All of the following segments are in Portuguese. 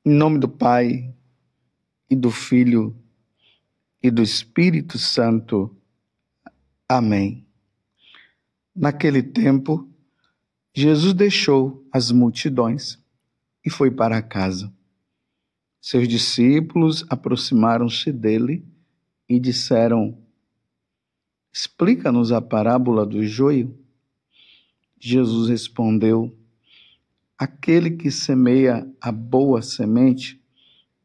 Em nome do Pai, e do Filho, e do Espírito Santo. Amém. Naquele tempo, Jesus deixou as multidões e foi para casa. Seus discípulos aproximaram-se dele e disseram: Explica-nos a parábola do joio. Jesus respondeu: Aquele que semeia a boa semente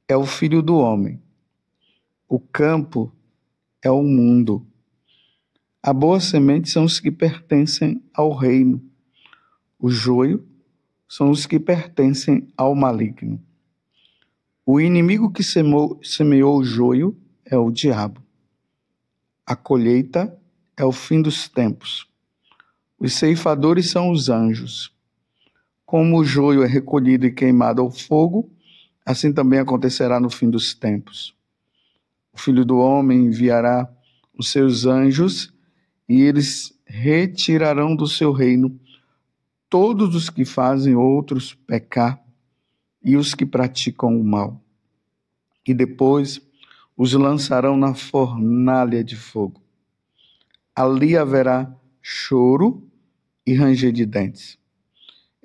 é o Filho do Homem. O campo é o mundo. A boa semente são os que pertencem ao reino. O joio são os que pertencem ao maligno. O inimigo que semeou o joio é o diabo. A colheita é o fim dos tempos. Os ceifadores são os anjos. Como o joio é recolhido e queimado ao fogo, assim também acontecerá no fim dos tempos. O Filho do Homem enviará os seus anjos e eles retirarão do seu reino todos os que fazem outros pecar e os que praticam o mal. E depois os lançarão na fornalha de fogo. Ali haverá choro e ranger de dentes.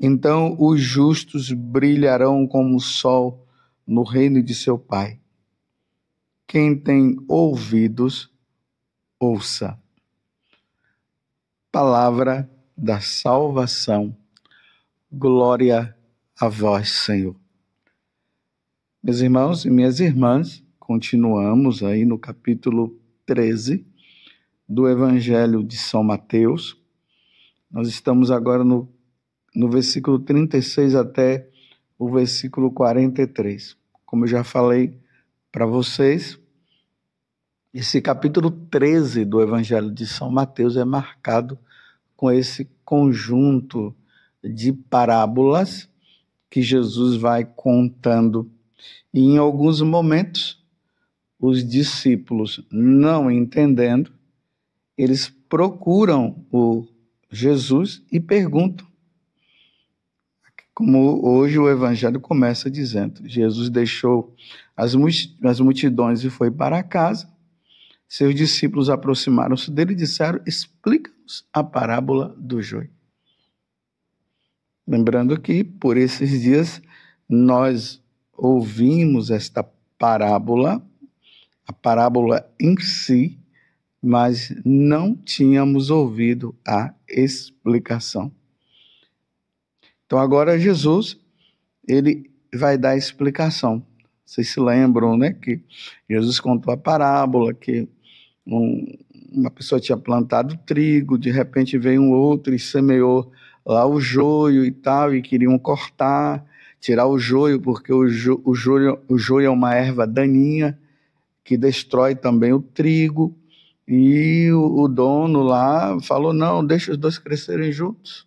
Então os justos brilharão como o sol no reino de seu Pai. Quem tem ouvidos, ouça. Palavra da salvação. Glória a vós, Senhor. Meus irmãos e minhas irmãs, continuamos aí no capítulo 13 do Evangelho de São Mateus. Nós estamos agora no versículo 36 até o versículo 43. Como eu já falei para vocês, esse capítulo 13 do Evangelho de São Mateus é marcado com esse conjunto de parábolas que Jesus vai contando. E em alguns momentos, os discípulos, não entendendo, eles procuram o Jesus e perguntam. Como hoje o Evangelho começa dizendo, Jesus deixou as multidões e foi para casa. Seus discípulos aproximaram-se dele e disseram: Explica-nos a parábola do joio. Lembrando que por esses dias nós ouvimos esta parábola, a parábola em si, mas não tínhamos ouvido a explicação. Então agora Jesus, ele vai dar a explicação. Vocês se lembram, né, que Jesus contou a parábola, que uma pessoa tinha plantado trigo, de repente veio um outro e semeou lá o joio e tal, e queriam cortar, tirar o joio, porque o joio é uma erva daninha que destrói também o trigo, e o dono lá falou: não, deixa os dois crescerem juntos.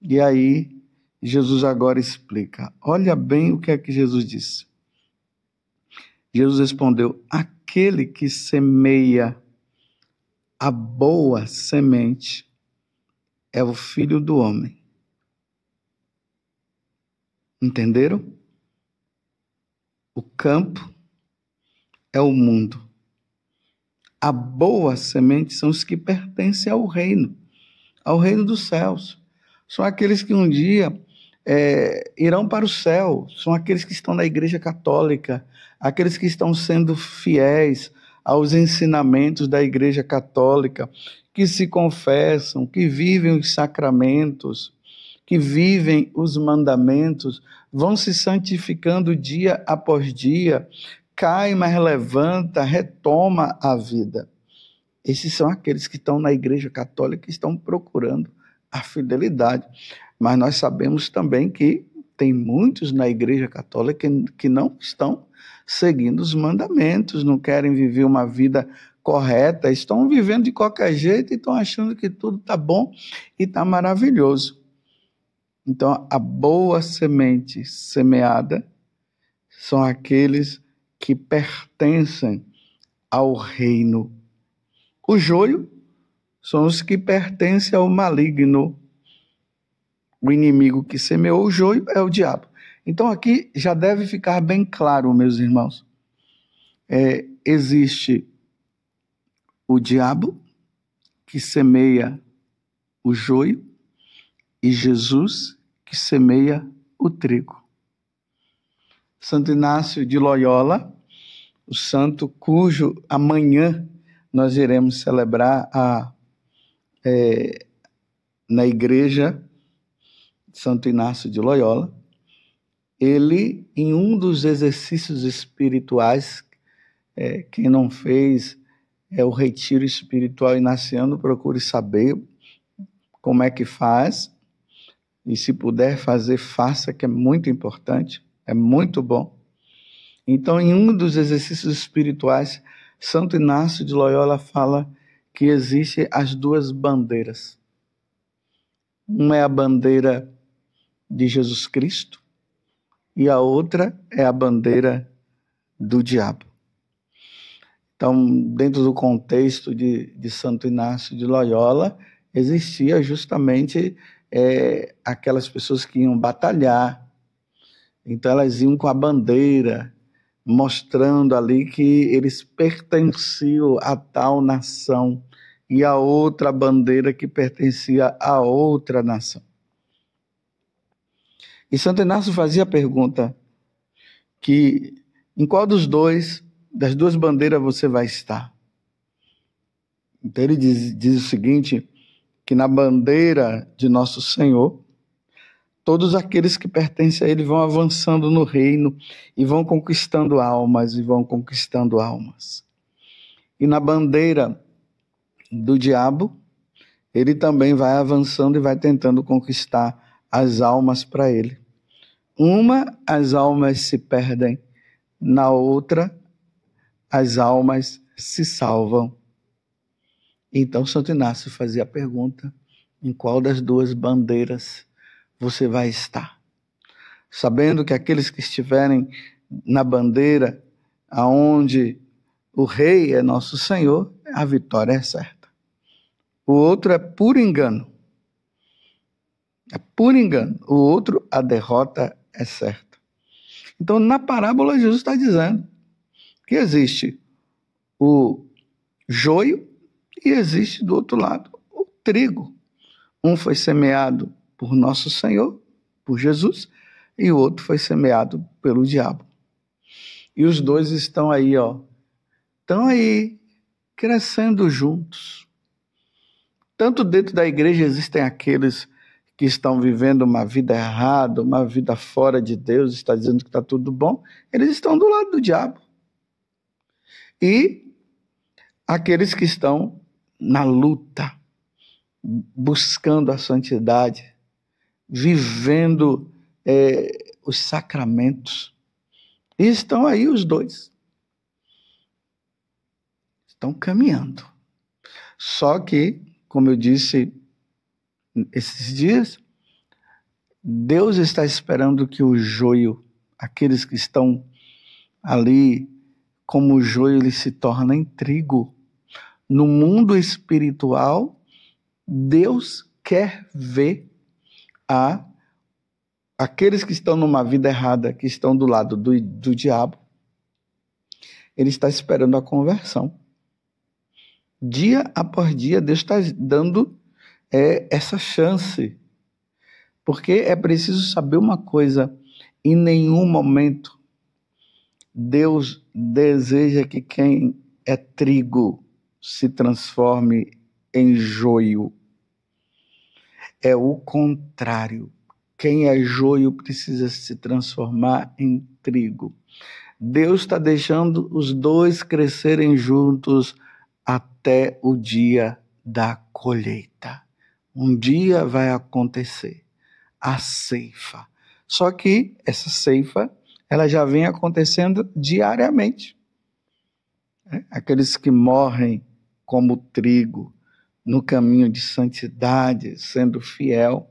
E aí Jesus agora explica. Olha bem o que é que Jesus disse. Jesus respondeu: aquele que semeia a boa semente é o Filho do Homem. Entenderam? O campo é o mundo. A boa semente são os que pertencem ao reino dos céus. São aqueles que um dia irão para o céu, são aqueles que estão na Igreja Católica, aqueles que estão sendo fiéis aos ensinamentos da Igreja Católica, que se confessam, que vivem os sacramentos, que vivem os mandamentos, vão se santificando dia após dia, cai, mas levanta, retoma a vida. Esses são aqueles que estão na Igreja Católica, que estão procurando a fidelidade. Mas nós sabemos também que tem muitos na Igreja Católica que não estão seguindo os mandamentos, não querem viver uma vida correta, estão vivendo de qualquer jeito e estão achando que tudo está bom e está maravilhoso. Então, a boa semente semeada são aqueles que pertencem ao reino. O joio são os que pertencem ao maligno. O inimigo que semeou o joio é o diabo. Então aqui já deve ficar bem claro, meus irmãos, existe o diabo que semeia o joio e Jesus que semeia o trigo. Santo Inácio de Loyola, o santo cujo amanhã nós iremos celebrar na igreja Santo Inácio de Loyola, ele, em um dos exercícios espirituais, quem não fez o retiro espiritual inaciano, procure saber como é que faz, e se puder fazer, faça, que é muito importante, é muito bom. Então, em um dos exercícios espirituais, Santo Inácio de Loyola fala que existem as duas bandeiras. Uma é a bandeira de Jesus Cristo e a outra é a bandeira do diabo. Então, dentro do contexto de Santo Inácio de Loyola, existia justamente aquelas pessoas que iam batalhar. Então, elas iam com a bandeira, mostrando ali que eles pertenciam a tal nação e a outra bandeira que pertencia a outra nação. E Santo Inácio fazia a pergunta que em qual das duas bandeiras você vai estar? Então ele diz o seguinte, que na bandeira de Nosso Senhor, todos aqueles que pertencem a Ele vão avançando no reino e vão conquistando almas, E na bandeira do diabo, ele também vai avançando e vai tentando conquistar as almas para ele. As almas se perdem, na outra, as almas se salvam. Então, Santo Inácio fazia a pergunta, em qual das duas bandeiras você vai estar? Sabendo que aqueles que estiverem na bandeira aonde o rei é nosso Senhor, a vitória é certa. O outro é puro engano. O outro, a derrota é certa. Então, na parábola, Jesus está dizendo que existe o joio e existe do outro lado o trigo. Um foi semeado por nosso Senhor, por Jesus, e o outro foi semeado pelo diabo. E os dois estão aí, crescendo juntos. Tanto dentro da igreja existem aqueles que estão vivendo uma vida errada, uma vida fora de Deus, está dizendo que está tudo bom, eles estão do lado do diabo. E aqueles que estão na luta, buscando a santidade, vivendo os sacramentos. E estão aí os dois. Estão caminhando. Só que, como eu disse esses dias, Deus está esperando que o joio, aqueles que estão ali, como o joio, ele se torna em trigo. No mundo espiritual, Deus quer ver aqueles que estão numa vida errada, que estão do lado do diabo, ele está esperando a conversão. Dia após dia, Deus está dando essa chance. Porque é preciso saber uma coisa, em nenhum momento Deus deseja que quem é trigo se transforme em joio. É o contrário. Quem é joio precisa se transformar em trigo. Deus está deixando os dois crescerem juntos até o dia da colheita. Um dia vai acontecer a ceifa. Só que essa ceifa, ela já vem acontecendo diariamente. Aqueles que morrem como trigo, no caminho de santidade, sendo fiel,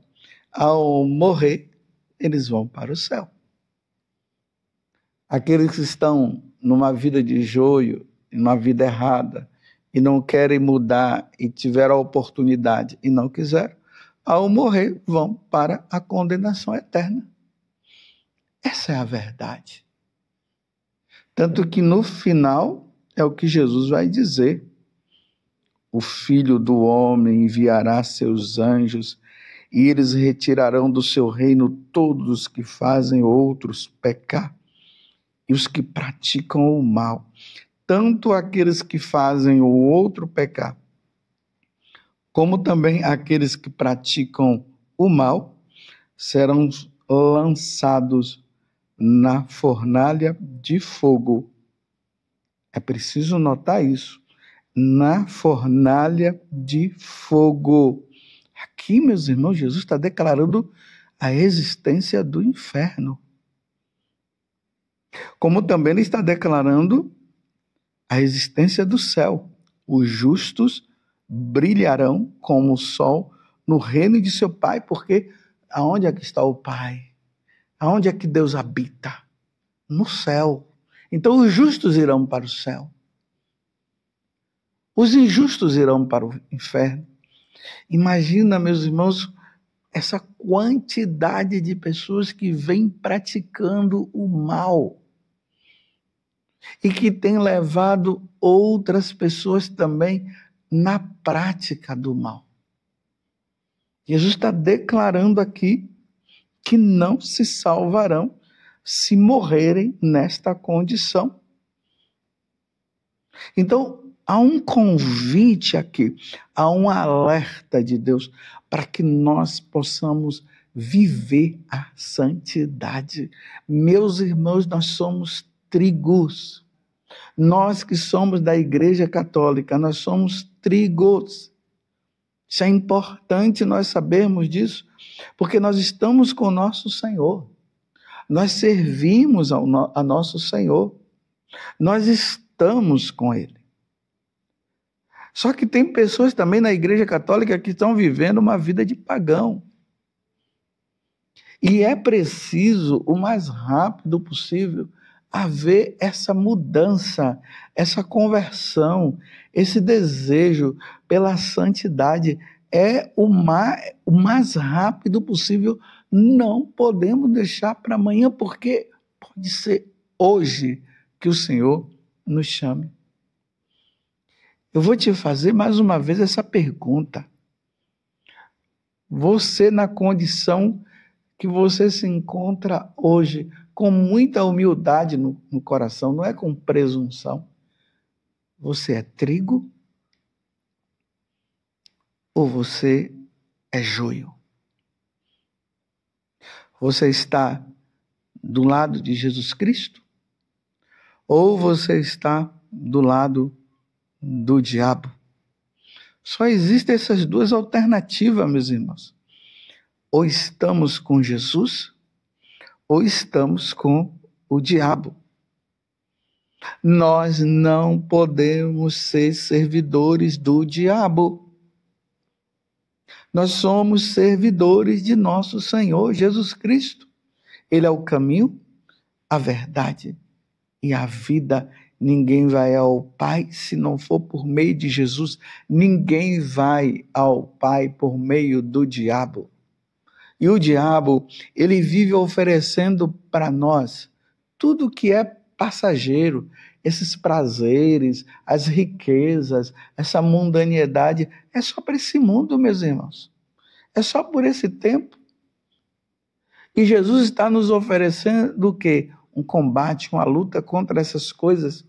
ao morrer, eles vão para o céu. Aqueles que estão numa vida de joio, numa vida errada, e não querem mudar, e tiveram a oportunidade e não quiseram, ao morrer, vão para a condenação eterna. Essa é a verdade. Tanto que no final é o que Jesus vai dizer. O Filho do Homem enviará seus anjos e eles retirarão do seu reino todos os que fazem outros pecar e os que praticam o mal. Tanto aqueles que fazem o outro pecar, como também aqueles que praticam o mal, serão lançados na fornalha de fogo. É preciso notar isso. Na fornalha de fogo. Aqui, meus irmãos, Jesus está declarando a existência do inferno. Como também ele está declarando a existência do céu. Os justos brilharão como o sol no reino de seu Pai, porque aonde é que está o Pai? Aonde é que Deus habita? No céu. Então os justos irão para o céu. Os injustos irão para o inferno. Imagina, meus irmãos, essa quantidade de pessoas que vêm praticando o mal e que tem levado outras pessoas também na prática do mal. Jesus está declarando aqui que não se salvarão se morrerem nesta condição. Então, há um convite aqui, há um alerta de Deus para que nós possamos viver a santidade. Meus irmãos, nós somos trigos. Nós que somos da Igreja Católica, nós somos trigos. Isso é importante nós sabermos disso, porque nós estamos com o nosso Senhor. Nós servimos a nosso Senhor. Nós estamos com Ele. Só que tem pessoas também na Igreja Católica que estão vivendo uma vida de pagão. E é preciso, o mais rápido possível, haver essa mudança, essa conversão, esse desejo pela santidade. É o mais rápido possível. Não podemos deixar para amanhã, porque pode ser hoje que o Senhor nos chame. Eu vou te fazer mais uma vez essa pergunta. Você, na condição que você se encontra hoje, com muita humildade no coração, não é com presunção. Você é trigo ou você é joio? Você está do lado de Jesus Cristo ou você está do lado do diabo? Só existem essas duas alternativas, meus irmãos. Ou estamos com Jesus ou estamos com o diabo. Nós não podemos ser servidores do diabo. Nós somos servidores de nosso Senhor Jesus Cristo. Ele é o caminho, a verdade e a vida. Ninguém vai ao Pai se não for por meio de Jesus. Ninguém vai ao Pai por meio do diabo. E o diabo, ele vive oferecendo para nós tudo que é passageiro, esses prazeres, as riquezas, essa mundanidade, é só para esse mundo, meus irmãos. É só por esse tempo. E Jesus está nos oferecendo o quê? Um combate, uma luta contra essas coisas,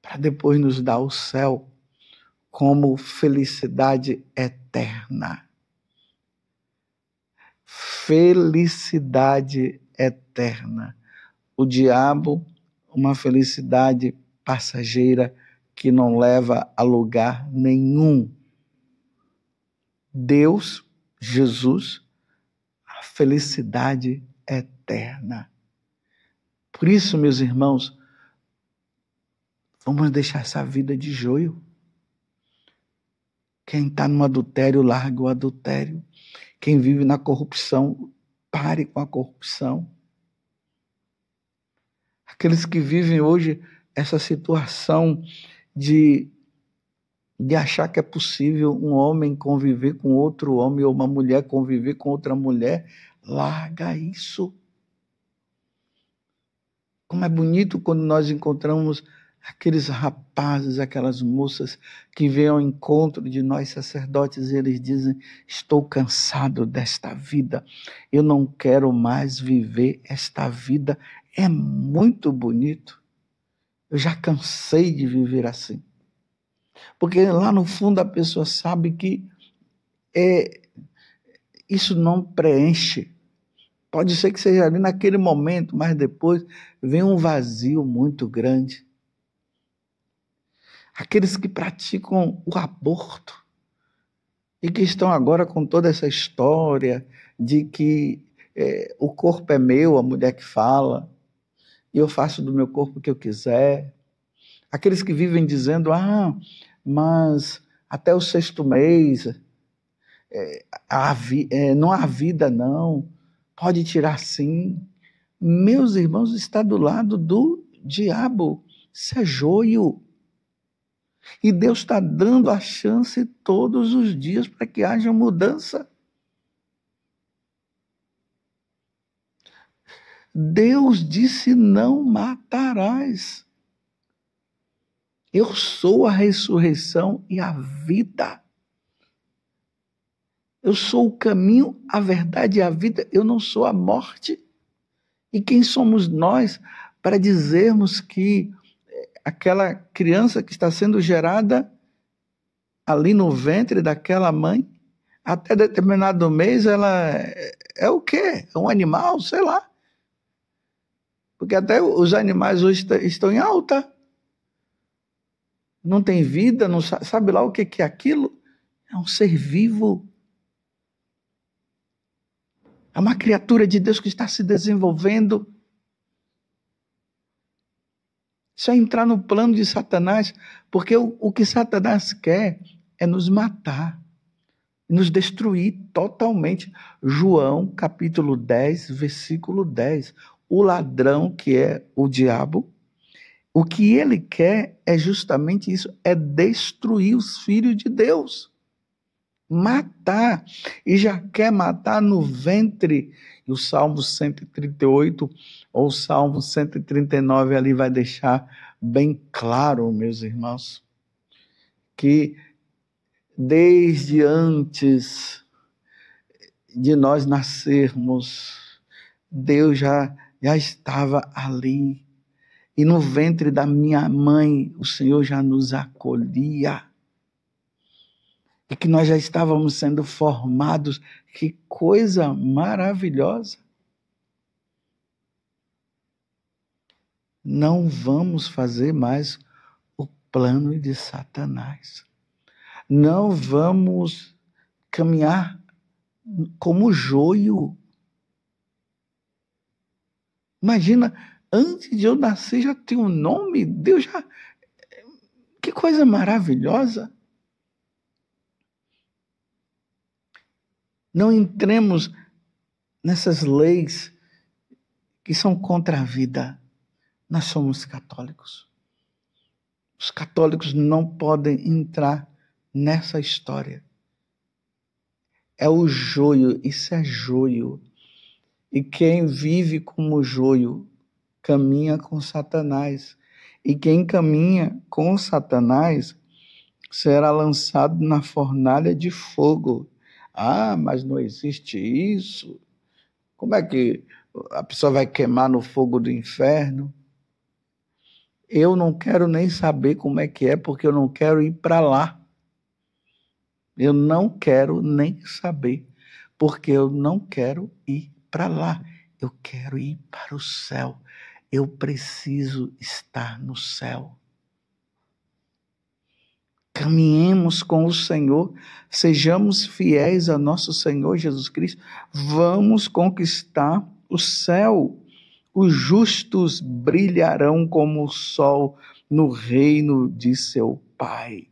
para depois nos dar o céu como felicidade eterna. Felicidade eterna. O diabo, uma felicidade passageira que não leva a lugar nenhum. Deus, Jesus, a felicidade eterna. Por isso, meus irmãos, vamos deixar essa vida de joio. Quem está no adultério, largue o adultério. Quem vive na corrupção, pare com a corrupção. Aqueles que vivem hoje essa situação de achar que é possível um homem conviver com outro homem ou uma mulher conviver com outra mulher, larga isso. Como é bonito quando nós encontramos aqueles rapazes, aquelas moças que vêm ao encontro de nós sacerdotes e eles dizem: estou cansado desta vida, eu não quero mais viver esta vida. É muito bonito. Eu já cansei de viver assim. Porque lá no fundo a pessoa sabe que isso não preenche. Pode ser que seja ali naquele momento, mas depois vem um vazio muito grande. Aqueles que praticam o aborto e que estão agora com toda essa história de que o corpo é meu, a mulher que fala, e eu faço do meu corpo o que eu quiser. Aqueles que vivem dizendo: mas até o 6º mês não há vida não, pode tirar sim. Meus irmãos, está do lado do diabo. Isso é joio. E Deus está dando a chance todos os dias para que haja mudança. Deus disse: não matarás. Eu sou a ressurreição e a vida. Eu sou o caminho, a verdade e a vida. Eu não sou a morte. E quem somos nós para dizermos que aquela criança que está sendo gerada ali no ventre daquela mãe, até determinado mês, ela é o quê? É um animal? Sei lá. Porque até os animais hoje estão em alta. Não tem vida, não sabe lá o que é aquilo. É um ser vivo. É uma criatura de Deus que está se desenvolvendo. Isso é entrar no plano de Satanás, porque o que Satanás quer é nos matar, nos destruir totalmente. João, capítulo 10, versículo 10. O ladrão, que é o diabo, o que ele quer é justamente isso, é destruir os filhos de Deus. Matar. E já quer matar no ventre. E o Salmo 138 ou o Salmo 139 ali vai deixar bem claro, meus irmãos, que desde antes de nós nascermos, Deus já estava ali. E no ventre da minha mãe, o Senhor já nos acolhia. E que nós já estávamos sendo formados. Que coisa maravilhosa. Não vamos fazer mais o plano de Satanás. Não vamos caminhar como joio. Imagina, antes de eu nascer já tem um nome. Deus já... Que coisa maravilhosa. Não entremos nessas leis que são contra a vida. Nós somos católicos. Os católicos não podem entrar nessa história. É o joio, isso é joio. E quem vive como joio caminha com Satanás. E quem caminha com Satanás será lançado na fornalha de fogo. Mas não existe isso. Como é que a pessoa vai queimar no fogo do inferno? Eu não quero nem saber como é que é, porque eu não quero ir para lá. Eu não quero nem saber, porque eu não quero ir para lá. Eu quero ir para o céu. Eu preciso estar no céu. Caminhemos com o Senhor, sejamos fiéis a nosso Senhor Jesus Cristo. Vamos conquistar o céu. Os justos brilharão como o sol no reino de seu Pai.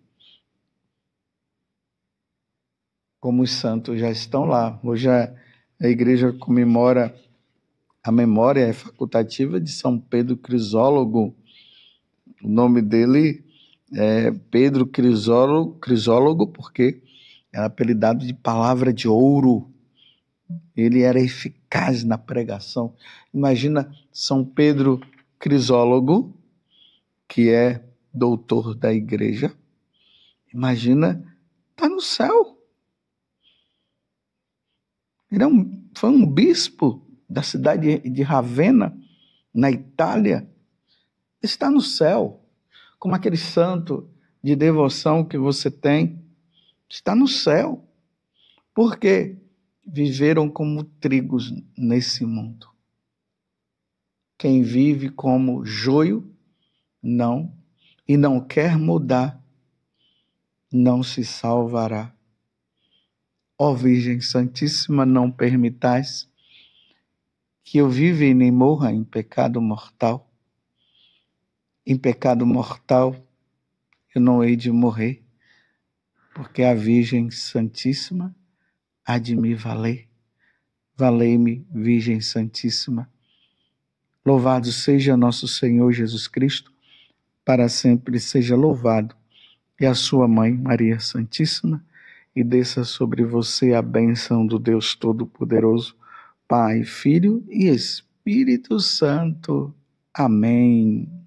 Como os santos já estão lá. Hoje a igreja comemora a memória facultativa de São Pedro Crisólogo. O nome dele é Pedro Crisólogo, porque era apelidado de palavra de ouro. Ele era eficaz na pregação. Imagina São Pedro Crisólogo, que é doutor da igreja, imagina, está no céu. Ele foi um bispo da cidade de Ravenna, na Itália. Está no céu, como aquele santo de devoção que você tem. Está no céu. Por quê? Viveram como trigos nesse mundo. Quem vive como joio, não, e não quer mudar, não se salvará. Ó Virgem Santíssima, não permitais que eu viva e nem morra em pecado mortal. Em pecado mortal eu não hei de morrer, porque a Virgem Santíssima há de me valer. Valei-me, Virgem Santíssima. Louvado seja nosso Senhor Jesus Cristo, para sempre seja louvado. E a sua mãe, Maria Santíssima, e desça sobre você a bênção do Deus Todo-Poderoso, Pai, Filho e Espírito Santo. Amém.